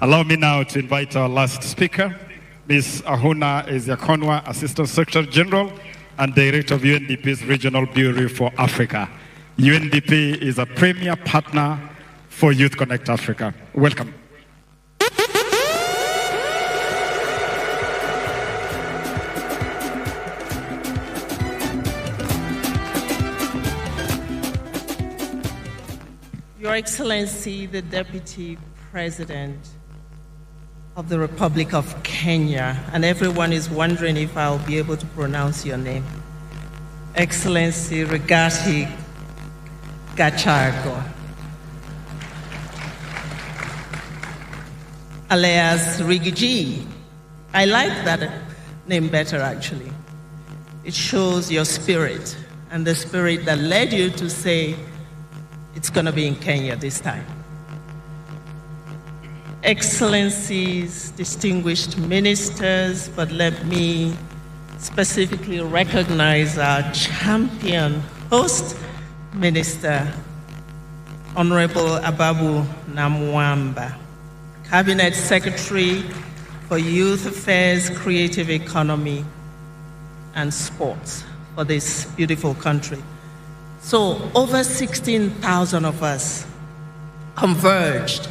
Allow me now to invite our last speaker, Ms. Ahunna Eziakonwa, Assistant Secretary General and Director of UNDP's Regional Bureau for Africa. UNDP is a premier partner for Youth Connekt Africa. Welcome. Your Excellency, the Deputy President of the Republic of Kenya, and everyone is wondering if I'll be able to pronounce your name. Excellency Rigathi Gachagua, alias Rigiji. I like that name better, actually. It shows your spirit and the spirit that led you to say it's going to be in Kenya this time. Excellencies, distinguished ministers, but let me specifically recognize our champion host, Minister Honorable Ababu Namwamba, Cabinet Secretary for Youth Affairs, Creative Economy, and Sports for this beautiful country. So over 16,000 of us converged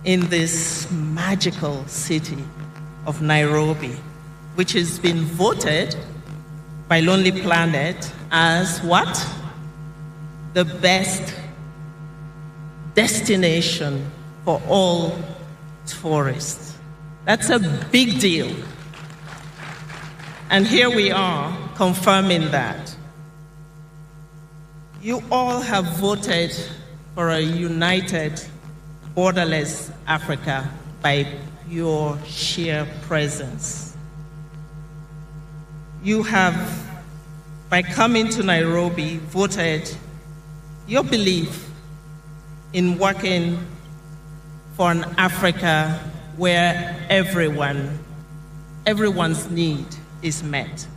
in this magical city of Nairobi, which has been voted by Lonely Planet as what? The best destination for all tourists. That's a big deal. And here we are confirming that. You all have voted for a united, borderless Africa by your sheer presence. You have, by coming to Nairobi, voted your belief in working for an Africa where everyone's need is met.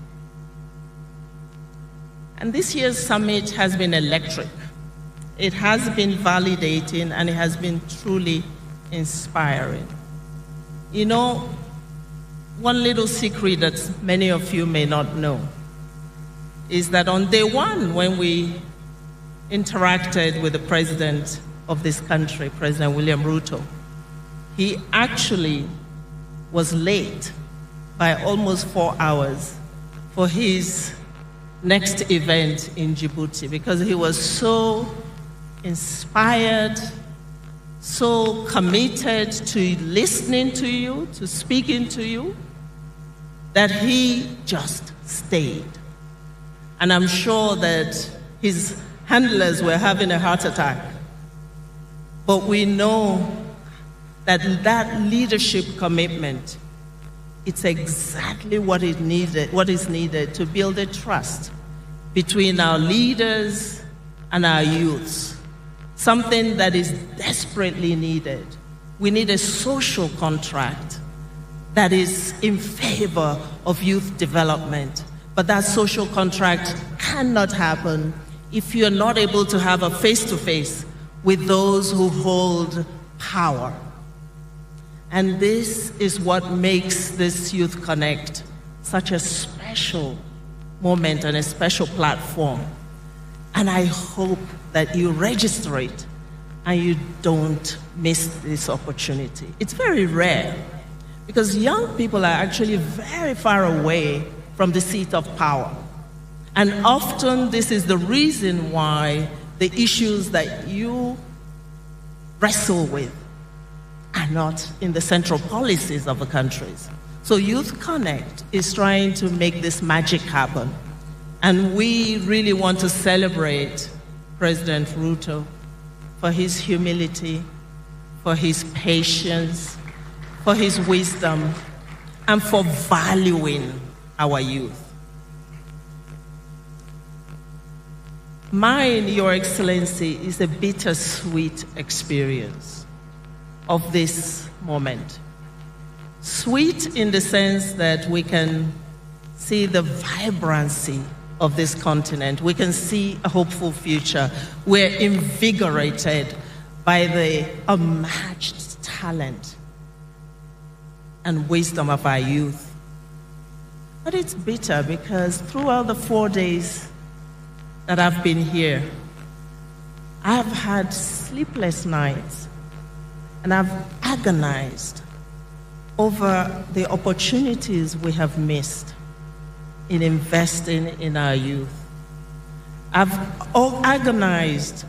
And this year's summit has been electric. It has been validating and it has been truly inspiring. You know, one little secret that many of you may not know is that on day one, when we interacted with the president of this country, President William Ruto, he actually was late by almost 4 hours for his next event in Djibouti because he was so inspired, so committed to listening to you, to speaking to you, that he just stayed. And I'm sure that his handlers were having a heart attack. But we know that that leadership commitment, it's exactly what is needed to build a trust between our leaders and our youths. Something that is desperately needed. We need a social contract that is in favor of youth development. But that social contract cannot happen if you're not able to have a face-to-face with those who hold power. And this is what makes this Youth Connekt such a special moment and a special platform. And I hope that you register it and you don't miss this opportunity. It's very rare because young people are actually very far away from the seat of power. And often this is the reason why the issues that you wrestle with are not in the central policies of the countries. So Youth Connekt is trying to make this magic happen. And we really want to celebrate President Ruto for his humility, for his patience, for his wisdom, and for valuing our youth. Mine, Your Excellency, is a bittersweet experience of this moment. Sweet in the sense that we can see the vibrancy of this continent. We can see a hopeful future. We're invigorated by the unmatched talent and wisdom of our youth. But it's bitter because throughout the 4 days that I've been here, I've had sleepless nights and I've agonized over the opportunities we have missed in investing in our youth. I've agonized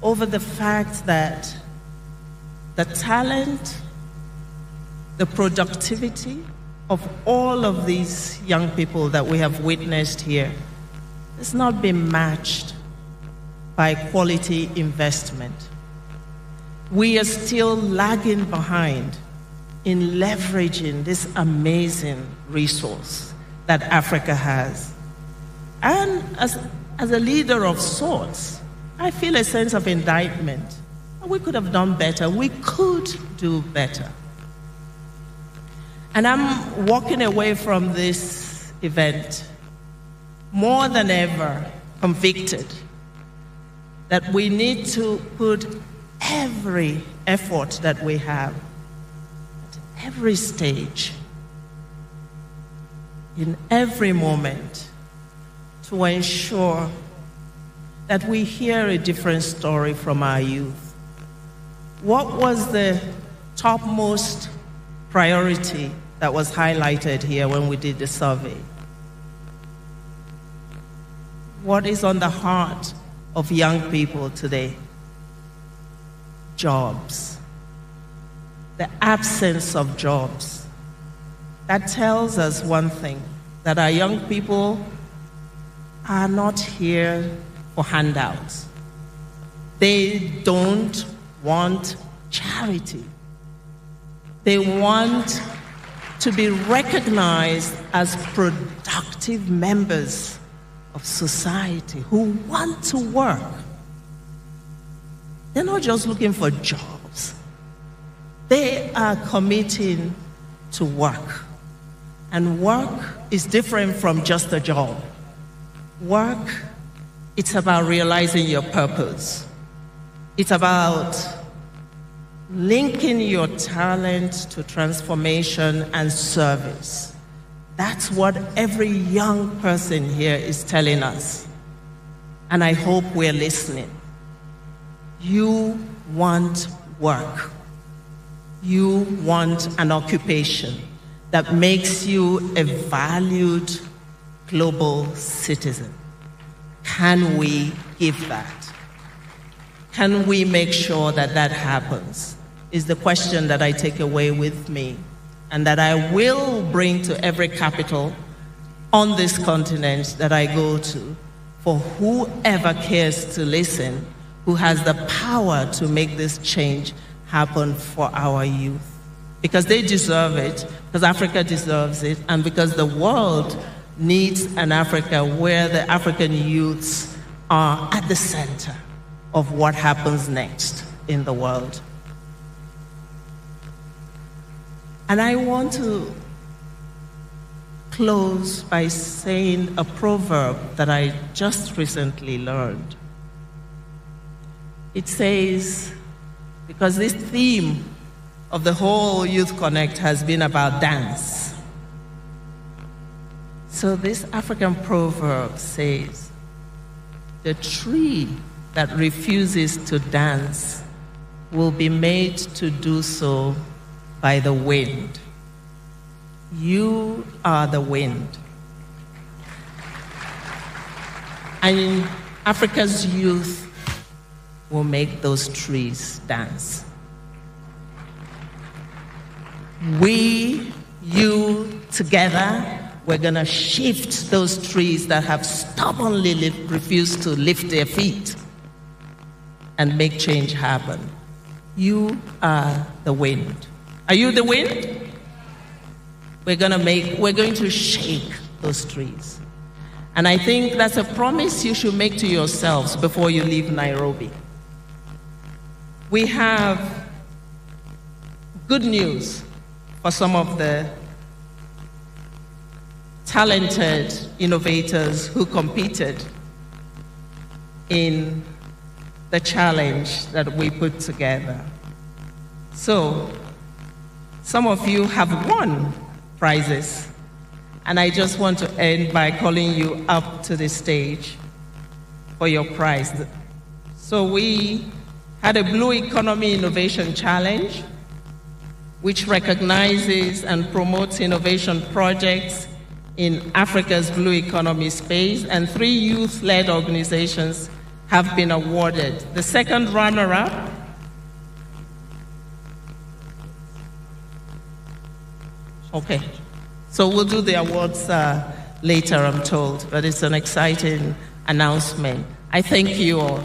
over the fact that the talent, the productivity of all of these young people that we have witnessed here has not been matched by quality investment. We are still lagging behind in leveraging this amazing resource that Africa has. And as a leader of sorts, I feel a sense of indictment. We could have done better. We could do better. And I'm walking away from this event more than ever convicted that we need to put every effort that we have at every stage, in every moment, to ensure that we hear a different story from our youth. What was the topmost priority that was highlighted here when we did the survey? What is on the heart of young people today? Jobs. The absence of jobs. That tells us one thing, that our young people are not here for handouts. They don't want charity. They want to be recognized as productive members of society who want to work. They're not just looking for jobs. They are committing to work. And work is different from just a job. Work, it's about realizing your purpose. It's about linking your talent to transformation and service. That's what every young person here is telling us. And I hope we're listening. You want work. You want an occupation that makes you a valued global citizen. Can we give that? Can we make sure that that happens? Is the question that I take away with me and that I will bring to every capital on this continent that I go to for whoever cares to listen, who has the power to make this change happen for our youth. Because they deserve it, because Africa deserves it, and because the world needs an Africa where the African youths are at the center of what happens next in the world. And I want to close by saying a proverb that I just recently learned. It says, because this theme of the whole Youth Connekt has been about dance. So this African proverb says, the tree that refuses to dance will be made to do so by the wind. You are the wind. And Africa's youth will make those trees dance. We, you, together, we're gonna shift those trees that have stubbornly refused to lift their feet and make change happen. You are the wind. Are you the wind? We're going to shake those trees. And I think that's a promise you should make to yourselves before you leave Nairobi. We have good news for some of the talented innovators who competed in the challenge that we put together. So, Some of you have won prizes. And I just want to end by calling you up to the stage for your prize. So we had a Blue Economy Innovation Challenge, which recognizes and promotes innovation projects in Africa's blue economy space, and 3 youth-led organizations have been awarded. The second runner-up okay. So we'll do the awards later, I'm told, but it's an exciting announcement. I thank you all.